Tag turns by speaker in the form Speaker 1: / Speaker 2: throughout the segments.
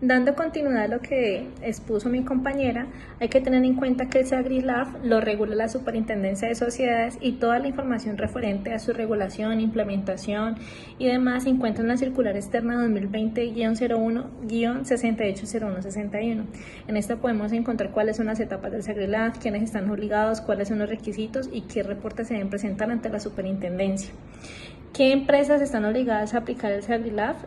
Speaker 1: Dando continuidad a lo que expuso mi compañera, hay que tener en cuenta que el SAGRI-LAF lo regula la Superintendencia de Sociedades y toda la información referente a su regulación, implementación y demás se encuentra en la circular externa 2020-01-680161. En esta podemos encontrar cuáles son las etapas del SAGRI-LAF, quiénes están obligados, cuáles son los requisitos y qué reportes se deben presentar ante la Superintendencia. ¿Qué empresas están obligadas a aplicar el SAGRI-LAF?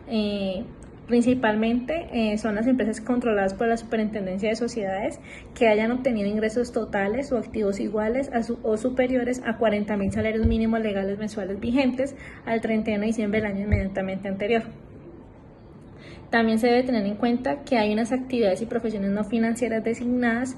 Speaker 1: Principalmente son las empresas controladas por la Superintendencia de Sociedades que hayan obtenido ingresos totales o activos iguales o superiores a 40.000 salarios mínimos legales mensuales vigentes al 31 de diciembre del año inmediatamente anterior. También se debe tener en cuenta que hay unas actividades y profesiones no financieras designadas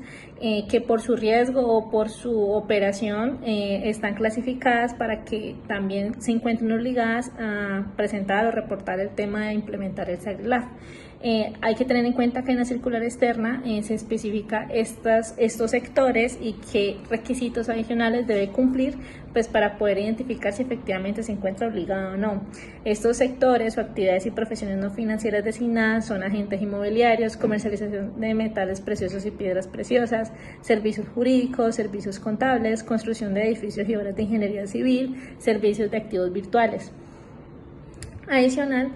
Speaker 1: que por su riesgo o por su operación están clasificadas para que también se encuentren obligadas a presentar o reportar el tema de implementar el SAGRI-LAF. Hay que tener en cuenta que en la circular externa se especifica estos sectores y qué requisitos adicionales debe cumplir pues para poder identificar si efectivamente se encuentra obligado o no. Estos sectores o actividades y profesiones no financieras designadas son agentes inmobiliarios, comercialización de metales preciosos y piedras preciosas, servicios jurídicos, servicios contables, construcción de edificios y obras de ingeniería civil, servicios de activos virtuales. Adicional,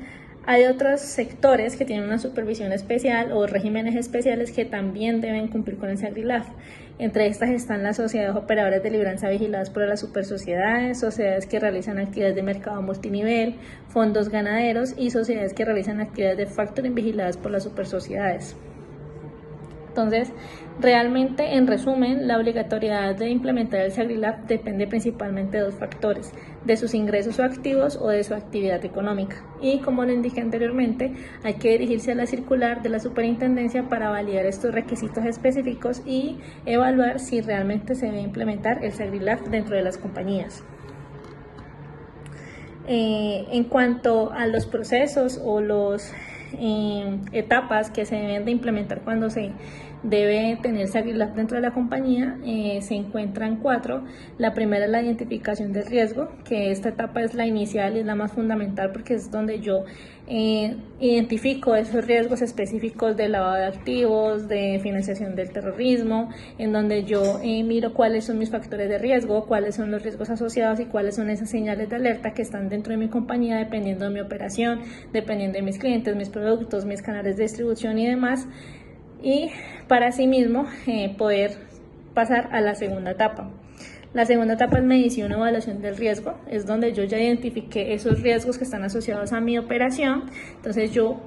Speaker 1: hay otros sectores que tienen una supervisión especial o regímenes especiales que también deben cumplir con el SAGRI-LAF. Entre estas están las sociedades operadoras de libranza vigiladas por las supersociedades, sociedades que realizan actividades de mercado multinivel, fondos ganaderos y sociedades que realizan actividades de factoring vigiladas por las supersociedades. Entonces, realmente, en resumen, la obligatoriedad de implementar el SAGRI-LAF depende principalmente de dos factores, de sus ingresos o activos o de su actividad económica. Y como lo indiqué anteriormente, hay que dirigirse a la circular de la Superintendencia para validar estos requisitos específicos y evaluar si realmente se debe implementar el SAGRI-LAF dentro de las compañías. En cuanto a los procesos o las etapas que se deben de implementar cuando se debe tener SAGRI-LAF dentro de la compañía, se encuentran 4. La primera es la identificación del riesgo, que esta etapa es la inicial y es la más fundamental porque es donde yo identifico esos riesgos específicos de lavado de activos, de financiación del terrorismo, en donde yo miro cuáles son mis factores de riesgo, cuáles son los riesgos asociados y cuáles son esas señales de alerta que están dentro de mi compañía dependiendo de mi operación, dependiendo de mis clientes, mis productos, mis canales de distribución y demás. Y para asimismo poder pasar a la segunda etapa. La segunda etapa es medición o evaluación del riesgo, es donde yo ya identifiqué esos riesgos que están asociados a mi operación, entonces yo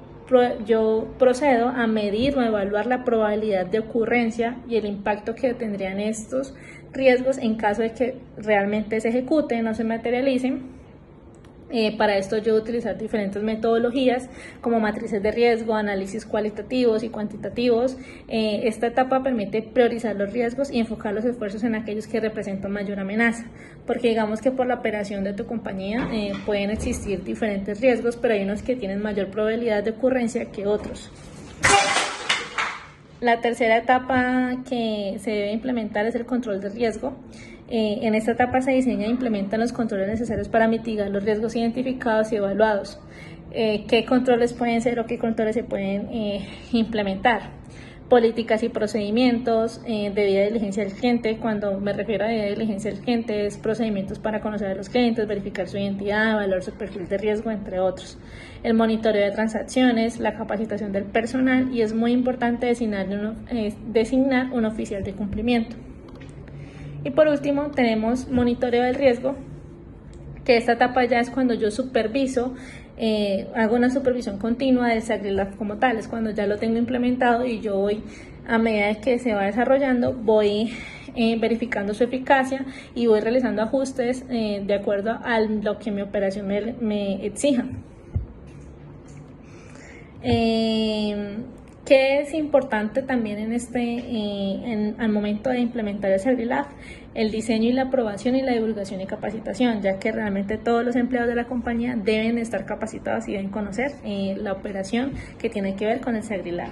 Speaker 1: procedo a medir o evaluar la probabilidad de ocurrencia y el impacto que tendrían estos riesgos en caso de que realmente se ejecuten o se materialicen. Para esto yo voy a utilizar diferentes metodologías como matrices de riesgo, análisis cualitativos y cuantitativos. Esta etapa permite priorizar los riesgos y enfocar los esfuerzos en aquellos que representan mayor amenaza, porque digamos que por la operación de tu compañía pueden existir diferentes riesgos, pero hay unos que tienen mayor probabilidad de ocurrencia que otros. La tercera etapa que se debe implementar es el control de riesgo. En esta etapa se diseña e implementan los controles necesarios para mitigar los riesgos identificados y evaluados. ¿Qué controles pueden ser o qué controles se pueden implementar? Políticas y procedimientos, debida diligencia del cliente. Cuando me refiero a debida diligencia del cliente es procedimientos para conocer a los clientes, verificar su identidad, evaluar su perfil de riesgo, entre otros. El monitoreo de transacciones, la capacitación del personal y es muy importante designar un oficial de cumplimiento. Y por último tenemos monitoreo del riesgo, que esta etapa ya es cuando yo superviso, hago una supervisión continua del SAGRI-LAF como tal, es cuando ya lo tengo implementado y yo voy, a medida que se va desarrollando, voy verificando su eficacia y voy realizando ajustes de acuerdo a lo que mi operación me exija. ¿Qué es importante también al momento de implementar el SAGRI-LAF? El diseño y la aprobación y la divulgación y capacitación, ya que realmente todos los empleados de la compañía deben estar capacitados y deben conocer la operación que tiene que ver con el SAGRI-LAF.